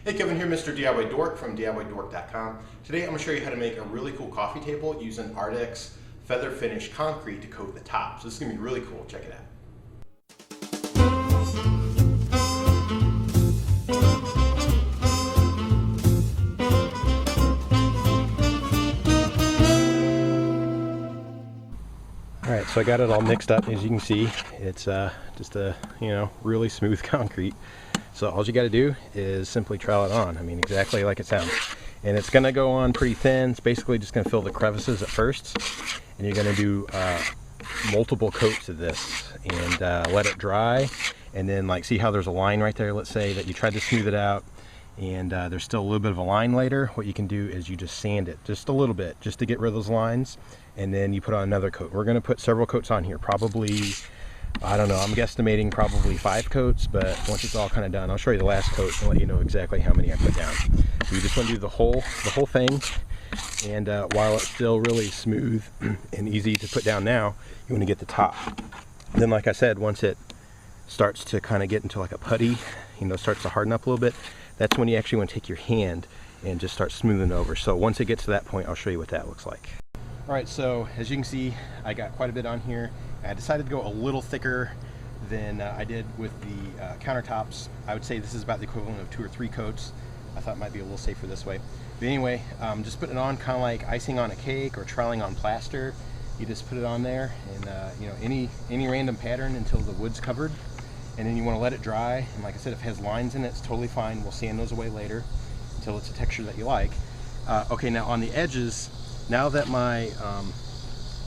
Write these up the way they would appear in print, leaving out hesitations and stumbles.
Hey, Kevin here, Mr. DIY Dork from DIYDork.com. Today I'm going to show you how to make a really cool coffee table using Ardex feather finish concrete to coat the top. So this is going to be really cool. Check it out. Alright, so I got it all mixed up. As you can see, it's just a, really smooth concrete. So all you got to do is simply trowel it on. I mean, exactly like it sounds. And it's going to go on pretty thin. It's basically just going to fill the crevices at first. And you're going to do multiple coats of this and let it dry. And then, like, see how there's a line right there? Let's say that you tried to smooth it out and there's still a little bit of a line later. What you can do is you just sand it just a little bit just to get rid of those lines. And then you put on another coat. We're going to put several coats on here, probably, I don't know, I'm guesstimating probably 5 coats, but once it's all kind of done, I'll show you the last coat and let you know exactly how many I put down. So you just want to do the whole thing, and while it's still really smooth and easy to put down now, you want to get the top. Then, like I said, once it starts to kind of get into like a putty, starts to harden up a little bit, that's when you actually want to take your hand and just start smoothing over. So once it gets to that point, I'll show you what that looks like. Alright, so as you can see, I got quite a bit on here. I decided to go a little thicker than I did with the countertops. I would say this is about the equivalent of 2 or 3 coats. I thought it might be a little safer this way. But anyway, just putting it on kind of like icing on a cake or troweling on plaster. You just put it on there and any random pattern until the wood's covered. And then you want to let it dry. And like I said, if it has lines in it, it's totally fine. We'll sand those away later until it's a texture that you like. Okay, now on the edges, now that my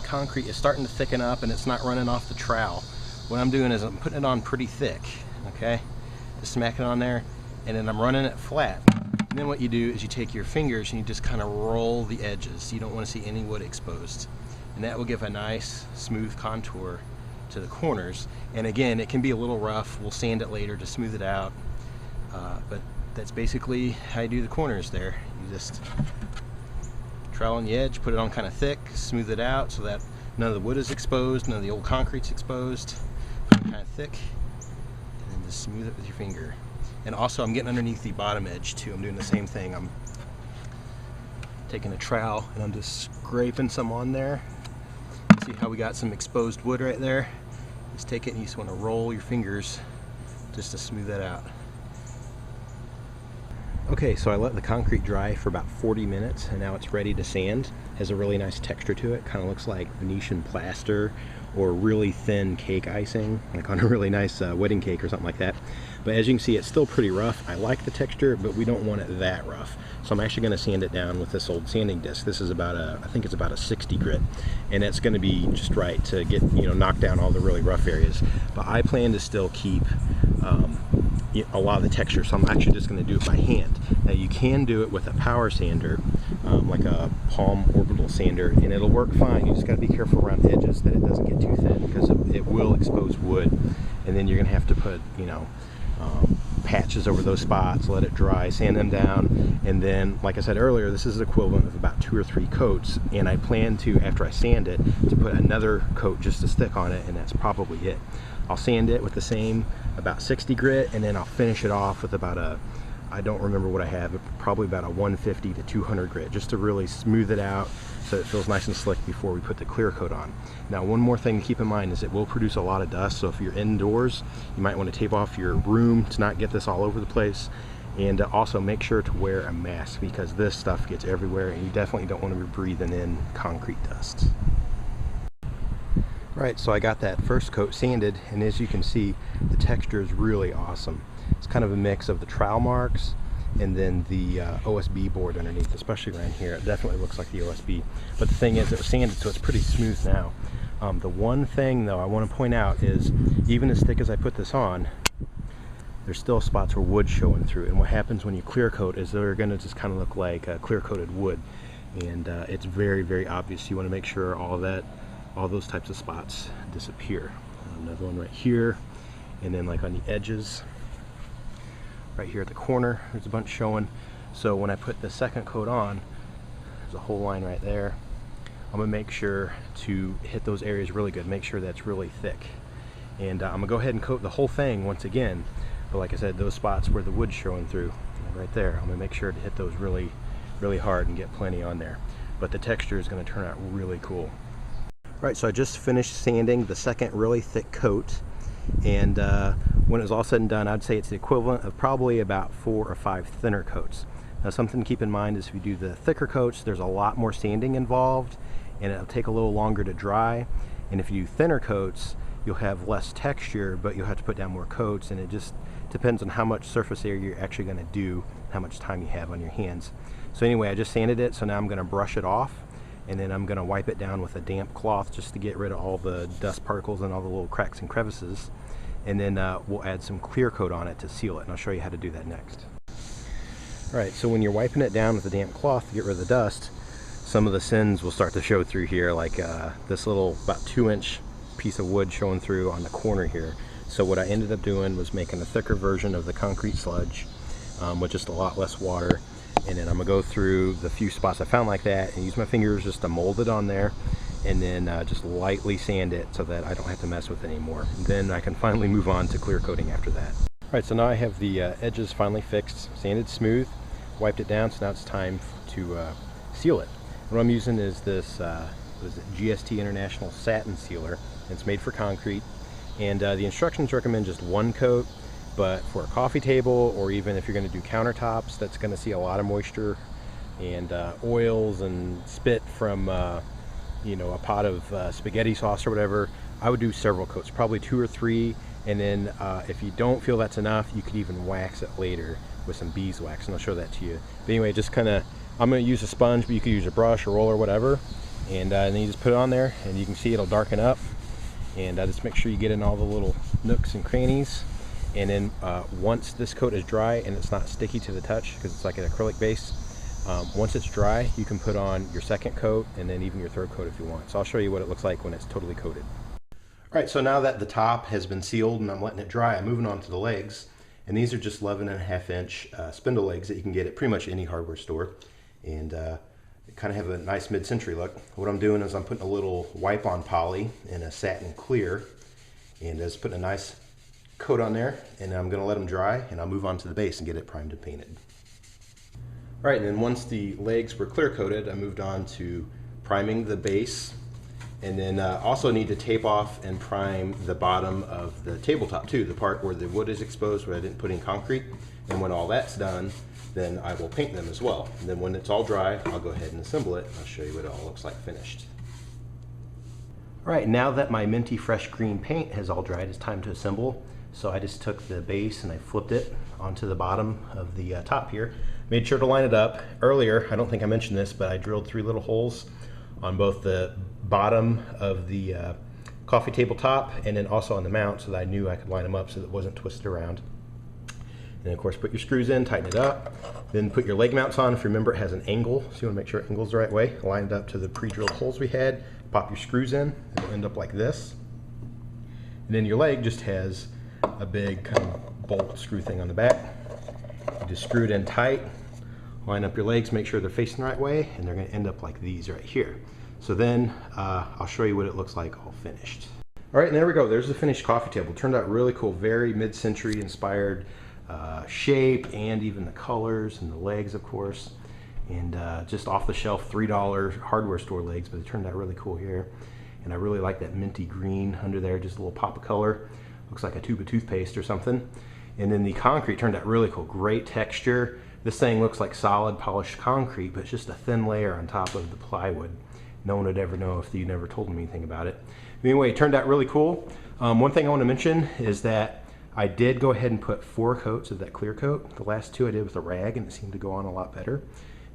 concrete is starting to thicken up and it's not running off the trowel, what I'm doing is I'm putting it on pretty thick, okay? Just smacking it on there, and then I'm running it flat. And then what you do is you take your fingers and you just kind of roll the edges. You don't want to see any wood exposed. And that will give a nice smooth contour to the corners. And again, it can be a little rough. We'll sand it later to smooth it out. But that's basically how you do the corners there. You just trowel on the edge, put it on kind of thick, smooth it out so that none of the wood is exposed, none of the old concrete's exposed. Put it kind of thick, and then just smooth it with your finger. And also, I'm getting underneath the bottom edge too. I'm doing the same thing. I'm taking a trowel and I'm just scraping some on there. See how we got some exposed wood right there? Just take it and you just want to roll your fingers just to smooth that out. Okay, so I let the concrete dry for about 40 minutes and now it's ready to sand. Has a really nice texture to it. Kind of looks like Venetian plaster or really thin cake icing, like on a really nice wedding cake or something like that. But as you can see, it's still pretty rough. I like the texture, but we don't want it that rough. So I'm actually going to sand it down with this old sanding disc. This is about I think it's about a 60 grit, and it's going to be just right to get, knock down all the really rough areas. But I plan to still keep a lot of the texture, so I'm actually just going to do it by hand. Now you can do it with a power sander, like a palm orbital sander, and it'll work fine. You just got to be careful around the edges that it doesn't get too thin, because it will expose wood, and then you're going to have to put patches over those spots, let it dry, sand them down, and then, like I said earlier, this is the equivalent of about 2 or 3 coats, and I plan to, after I sand it, to put another coat just as thick on it, and that's probably it. I'll sand it with the same about 60 grit, and then I'll finish it off with about I don't remember what I have, but probably about a 150 to 200 grit, just to really smooth it out so it feels nice and slick before we put the clear coat on. Now, one more thing to keep in mind is it will produce a lot of dust, so if you're indoors, you might want to tape off your room to not get this all over the place. And also make sure to wear a mask, because this stuff gets everywhere and you definitely don't want to be breathing in concrete dust. Right, so I got that first coat sanded, and as you can see, the texture is really awesome. It's kind of a mix of the trowel marks and then the OSB board underneath, especially around here. It definitely looks like the OSB. But the thing is, it was sanded, so it's pretty smooth now. The one thing, though, I want to point out is, even as thick as I put this on, there's still spots where wood's showing through. And what happens when you clear coat is they're going to just kind of look like clear coated wood. And it's very, very obvious. You want to make sure all those types of spots disappear. Another one right here, and then like on the edges right here at the corner, there's a bunch showing. So when I put the second coat on, there's a whole line right there. I'm gonna make sure to hit those areas really good, make sure that's really thick. And I'm gonna go ahead and coat the whole thing once again, but like I said, those spots where the wood's showing through, I'm right there. I'm gonna make sure to hit those really, really hard and get plenty on there. But the texture is gonna turn out really cool. All right, so I just finished sanding the second really thick coat. And when it was all said and done, I'd say it's the equivalent of probably about 4 or 5 thinner coats. Now, something to keep in mind is if you do the thicker coats, there's a lot more sanding involved, and it'll take a little longer to dry. And if you do thinner coats, you'll have less texture, but you'll have to put down more coats, and it just depends on how much surface area you're actually going to do, how much time you have on your hands. So anyway, I just sanded it, so now I'm going to brush it off, and then I'm going to wipe it down with a damp cloth just to get rid of all the dust particles and all the little cracks and crevices. And then we'll add some clear coat on it to seal it, and I'll show you how to do that next. All right, so when you're wiping it down with a damp cloth to get rid of the dust, some of the sins will start to show through here, like this little about 2-inch piece of wood showing through on the corner here. So what I ended up doing was making a thicker version of the concrete sludge with just a lot less water. And then I'm gonna go through the few spots I found like that and use my fingers just to mold it on there, and then just lightly sand it so that I don't have to mess with it anymore. And then I can finally move on to clear coating after that. All right, so now I have the edges finally fixed, sanded smooth, wiped it down, so now it's time to seal it. What I'm using is this GST International Satin Sealer. It's made for concrete, and the instructions recommend just 1 coat, but for a coffee table, or even if you're going to do countertops, that's going to see a lot of moisture and oils and spit from you know, a pot of spaghetti sauce or whatever, I would do several coats, probably 2 or 3, and then if you don't feel that's enough, you could even wax it later with some beeswax, and I'll show that to you. But anyway, just kind of, I'm going to use a sponge, but you could use a brush or roller or whatever, and then you just put it on there, and you can see it'll darken up, and just make sure you get in all the little nooks and crannies. And then once this coat is dry and it's not sticky to the touch, because it's like an acrylic base, once it's dry, you can put on your second coat and then even your third coat if you want. So I'll show you what it looks like when it's totally coated. All right, so now that the top has been sealed and I'm letting it dry, I'm moving on to the legs. And these are just 11.5-inch spindle legs that you can get at pretty much any hardware store. And kind of have a nice mid-century look. What I'm doing is I'm putting a little wipe-on poly in a satin clear, and just putting a nice coat on there, and I'm going to let them dry, and I'll move on to the base and get it primed and painted. All right, and then once the legs were clear coated, I moved on to priming the base, and then also need to tape off and prime the bottom of the tabletop too, the part where the wood is exposed where I didn't put in concrete. And when all that's done, then I will paint them as well. And then when it's all dry, I'll go ahead and assemble it. I'll show you what it all looks like finished. All right, now that my minty fresh green paint has all dried, it's time to assemble. So I just took the base and I flipped it onto the bottom of the top here. Made sure to line it up. Earlier, I don't think I mentioned this, but I drilled 3 little holes on both the bottom of the coffee table top and then also on the mount, so that I knew I could line them up so that it wasn't twisted around. And of course, put your screws in, tighten it up, then put your leg mounts on. If you remember, it has an angle, so you want to make sure it angles the right way. Line it up to the pre-drilled holes we had. Pop your screws in, it'll end up like this. And then your leg just has a big kind of bolt screw thing on the back. You just screw it in tight, line up your legs, make sure they're facing the right way, and they're going to end up like these right here. So then I'll show you what it looks like all finished. All right, and there we go. There's the finished coffee table. Turned out really cool, very mid-century inspired shape, and even the colors and the legs, of course. And just off the shelf $3 hardware store legs, but it turned out really cool here. And I really like that minty green under there, just a little pop of color. Looks like a tube of toothpaste or something. And then the concrete turned out really cool, great texture. This thing looks like solid polished concrete, but it's just a thin layer on top of the plywood. No one would ever know if you never told them anything about it. Anyway, it turned out really cool. One thing I want to mention is that I did go ahead and put 4 coats of that clear coat. The last 2 I did with a rag, and it seemed to go on a lot better.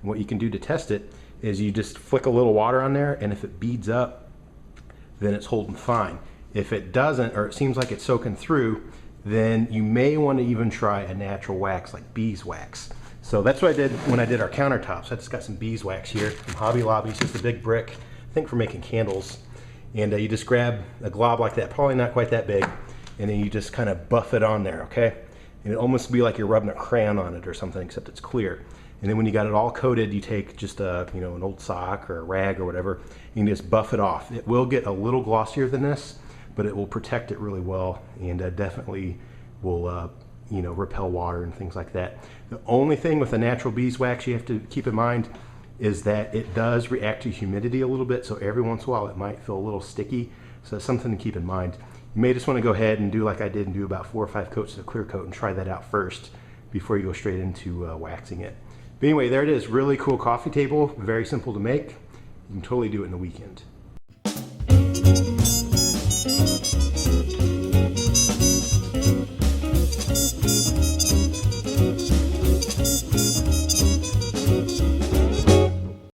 And what you can do to test it is you just flick a little water on there, and if it beads up, then it's holding fine. If it doesn't, or it seems like it's soaking through, then you may want to even try a natural wax like beeswax. So that's what I did when I did our countertops. I just got some beeswax here from Hobby Lobby. It's just a big brick, I think for making candles. And you just grab a glob like that, probably not quite that big, and then you just kind of buff it on there, okay? And it almost be like you're rubbing a crayon on it or something, except it's clear. And then when you got it all coated, you take just a, you know, an old sock or a rag or whatever, you can just buff it off. It will get a little glossier than this, but it will protect it really well, and definitely will you know, repel water and things like that. The only thing with the natural beeswax you have to keep in mind is that it does react to humidity a little bit, so every once in a while it might feel a little sticky, so that's something to keep in mind. You may just want to go ahead and do like I did and do about 4 or 5 coats of clear coat and try that out first before you go straight into waxing it. But anyway, there it is. Really cool coffee table, very simple to make. You can totally do it in a weekend.